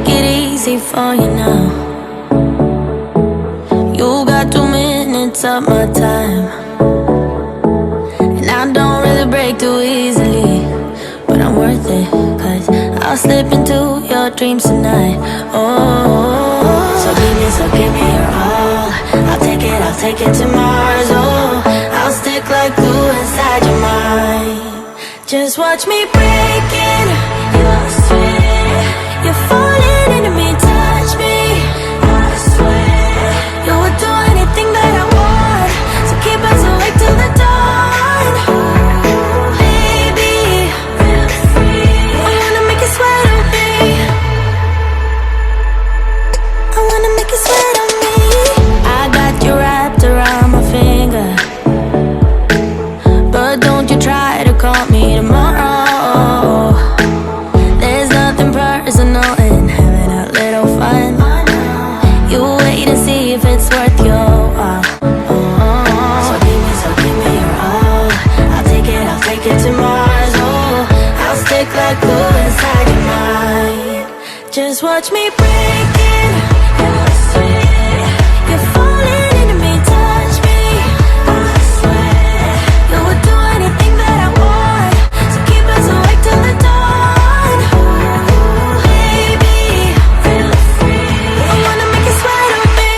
make it easy for you now. You got 2 minutes of my time, and I don't really break too easily, but I'm worth it, 'cause I'll slip into your dreams tonight. Oh, so give me your all. I'll take it to Mars. Oh, I'll stick like glue inside your mind. Just watch me breaking your sweat. You're falling into me, touch me, I swear. You would do anything that I want, so keep us awake till the dawn. Baby, feel free. I wanna make you sweat on me. I wanna make you sweat on me. I got you wrapped around my finger, but don't you try to call me tomorrow. There's nothing personal in having a little fun. You wait and see if it's worth your while. So give me your all. I'll take it to Mars. Oh, I'll stick like glue inside your mind. Just watch me breaking your sweat. You're falling into me, touch me, I swear. You would do anything that I want, so keep us awake till the dawn. Baby, feel free. I wanna make you sweat on me.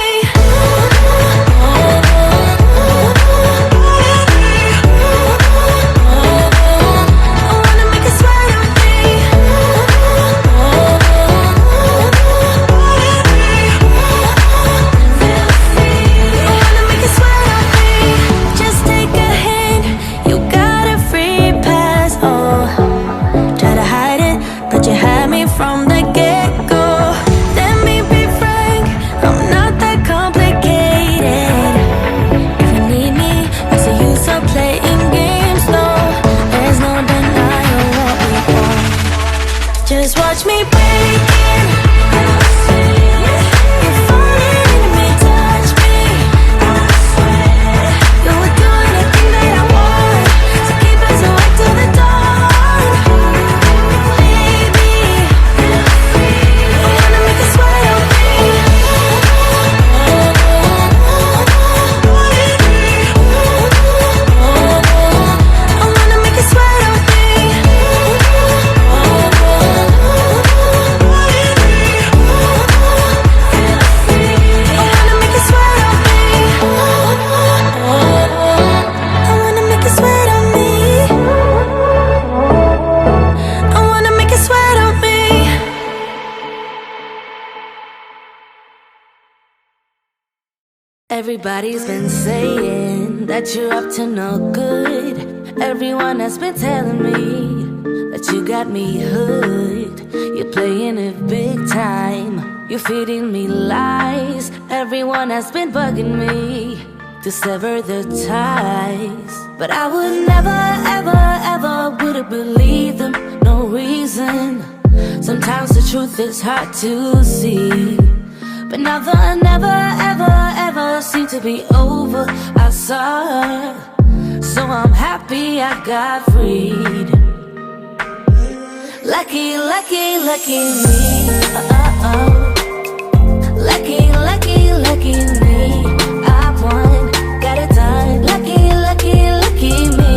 I wanna make you sweat on me. Feel free. I wanna make you sweat on me. Just take a hint, you got a free pass. Oh, try to hide it, but you had me from the get-go. Let me be frank, I'm not that complicated. If you need me, I see you start playing games. No, there's no denying what we want. Just watch me breaking your sweat. You're falling into me, touch me, I swear. You would do anything that I want, so keep us awake till the dawn. Baby, feel free. I wanna make you sweat on me. I wanna make you sweat on me. I wanna make you sweat on me. I wanna make you sweat on me. I wanna make you sweat on me. Everybody's been saying that you're up to no good. Everyone has been telling me that you got me hooked. You're playing it big time. You're feeding me lies. Everyone has been bugging me to sever the ties, but I would never, ever, ever would have believed them. No reason. Sometimes the truth is hard to see, but now the never, ever, ever seemed to be over. I saw her, so I'm happy I got freed. Lucky, lucky, lucky me. Lucky, lucky, lucky me. I won, got it done. Lucky, lucky, lucky me.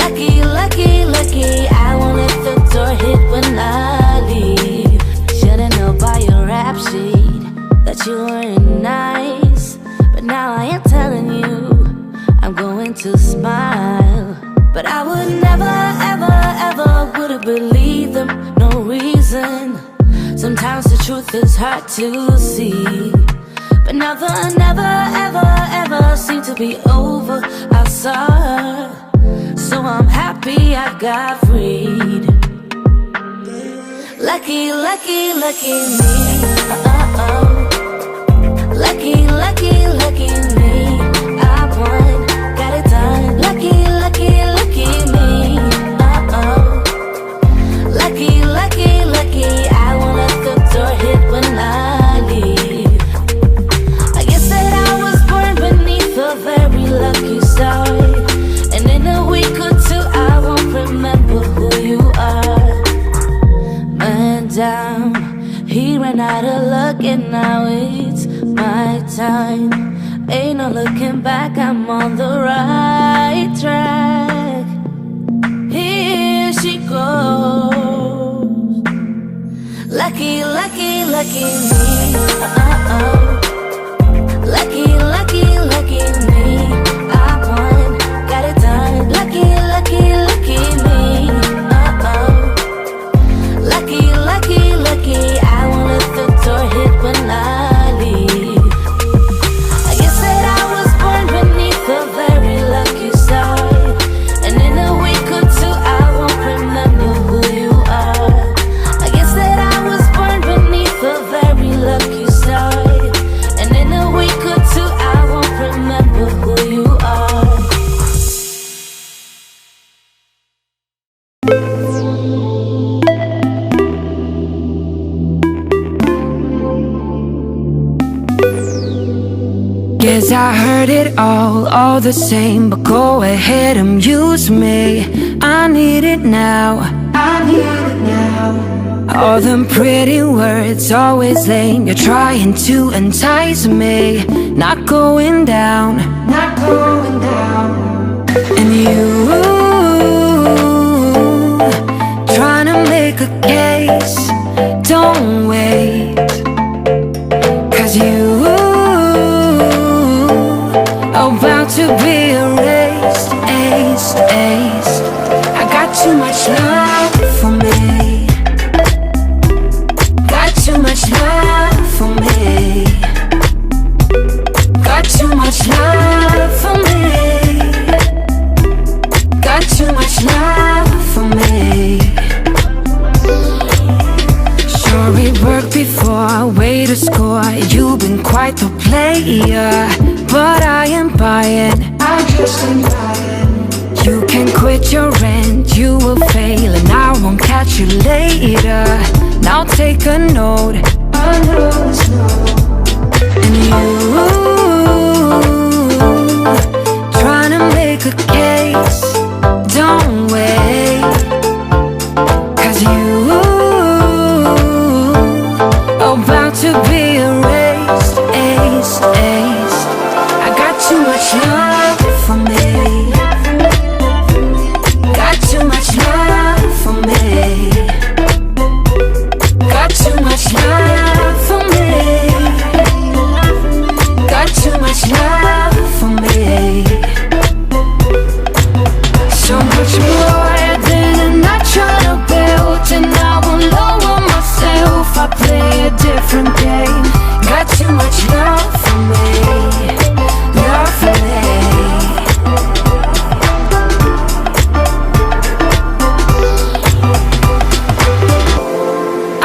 Lucky, lucky, lucky. I won't let the door hit when I leave. Should've known by your rap sheet that you weren't nice, but now I am telling you I'm going to smile. But I would never, ever, ever would have believed them. No reason. Sometimes the truth is hard to see, but now the never, ever, ever seemed to be over. I saw her, so I'm happy I got freed. Lucky, lucky, lucky me. Lucky, lucky, lucky me. I won, got it done. Lucky, lucky, lucky me. Lucky, lucky, lucky. I won't let the door hit when I leave. I guess that I was born beneath a very lucky star, and in a week or two I won't remember who you are. down. He ran out of luck and now it's my time. Ain't no looking back, I'm on the right track. Here she goes. Lucky, lucky, lucky me. Lucky, lucky, lucky me. I won, got it done. Lucky, lucky, lucky me. Lucky, lucky, lucky. I won't let the door hit when I leave. I guess that I was born beneath a very lucky star, and in a week or two I won't remember who you are. I guess that I was born beneath a very lucky star, and in a week or two I won't remember who you are. Guess I heard it all the same. But go ahead, amuse me. I need it now. I need it now. All them pretty words, always lame. You're trying to entice me. Not going down. Not going down. And you trying to make a case. Don't wait, 'cause you about to be erased, aced, aced. I got too much love for me. Got too much love for me. Got too much love for me. Got too much love for me. Sure it worked before, way to score. You've been quite the player, but I am buying. I just am buying. You can quit your rent, you will fail, and I won't catch you later. Now take a note, and you trying to make a case. Don't wait, 'cause you about to be erased, aced, aced. I got too much love for me. Got too much love for me. Got too much love for me. Got too much love for me. So much more than a natural build, and I won't lower myself. I play a different game. Got too much love for me. Love for me.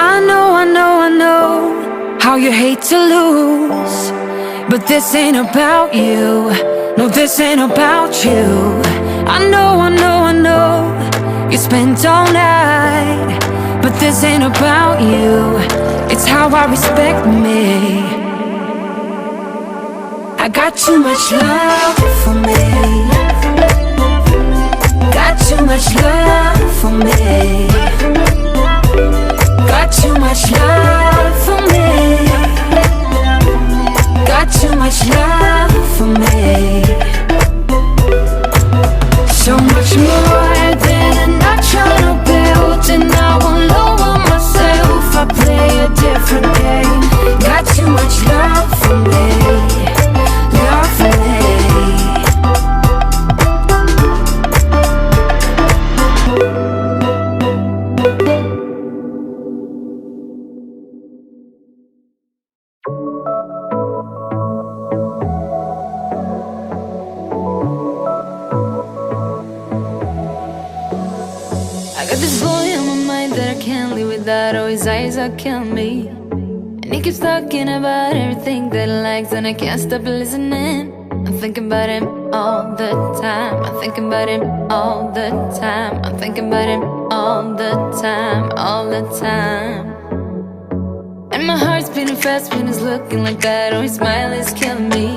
I know how you hate to lose, but this ain't about you. No, this ain't about you. I know you spent all night, but this ain't about you. It's how I respect me. I got too much love for me. Got too much love for me. Got too much love for me. Got too much love for me. So much more than a natural build, and I won't lower myself. I play a different game. Got too much love for me. Love for me. I got this boy on my mind that I can't live without. Oh, his eyes are killing me, and he keeps talking about everything that he likes, and I can't stop listening. I'm thinking about him all the time. I'm thinking about him all the time. I'm thinking about him all the time, all the time. And my heart's beating fast when he's looking like that. Oh, his smile is killing me.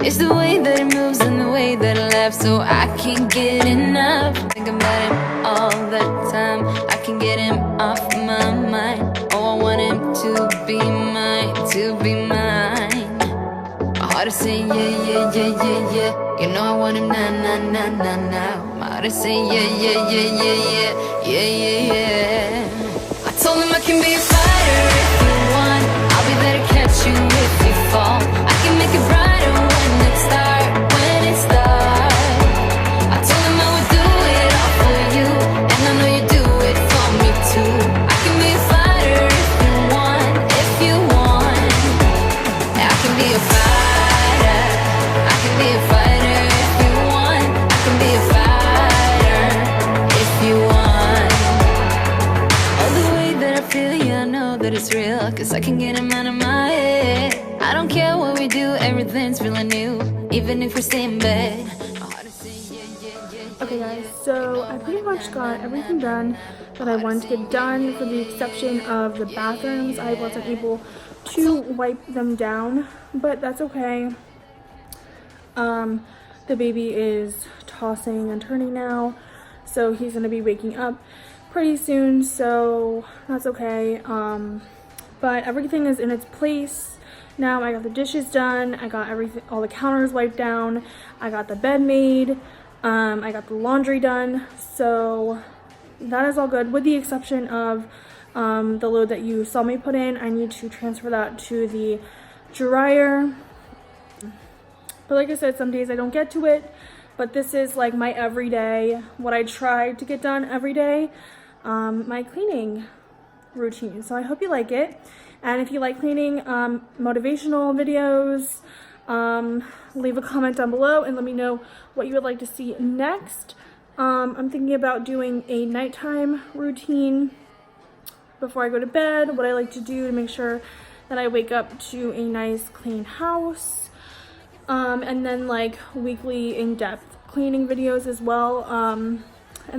It's the way that he moves and the way that he laughs, so I can't get enough. Think about him all the time. I can't get him off my mind. heart is saying yeah, yeah, yeah, yeah, yeah. You know I want him now, now, now, now, now. My heart is saying yeah, yeah, yeah, yeah, yeah, yeah, yeah, yeah. I told him I can be a fighter if you want. I'll be there to catch you if you fall. I can make it brighter when it starts, when it starts. I told him I would do it all for you, and I know you do it for me too. I can be a fighter if you want, if you want. I can be a fighter. I can be a fighter if you want. I can be a fighter if you want. Oh, the way that I feel, yeah, I know that it's real, 'cause I can get him out of my head. I don't care what we do, everything's feeling new, even if we stay in bed. My heart is saying yeah, yeah, yeah, yeah. Okay guys, so I pretty much got everything done that I wanted to get done, for the exception of the bathrooms. I wasn't able to wipe them down, but that's okay. The baby is tossing and turning now, so he's gonna be waking up pretty soon, so that's okay. But everything is in its place now. I got the dishes done, I got everything, all the counters wiped down, I got the bed made, I got the laundry done, so that is all good, with the exception of the load that you saw me put in. I need to transfer that to the dryer. But like I said, some days I don't get to it, but this is like my everyday, what I try to get done every day, my cleaning routine. So I hope you like it. And if you like cleaning motivational videos, leave a comment down below and let me know what you would like to see next. I'm thinking about doing a nighttime routine before I go to bed, what I like to do to make sure that I wake up to a nice clean house. And then like weekly in-depth cleaning videos as well. And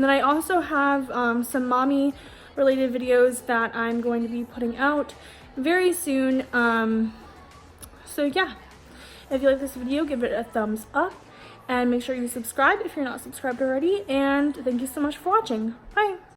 then I also have some mommy related videos that I'm going to be putting out very soon. So yeah, if you like this video, give it a thumbs up and make sure you subscribe if you're not subscribed already. And thank you so much for watching. Bye.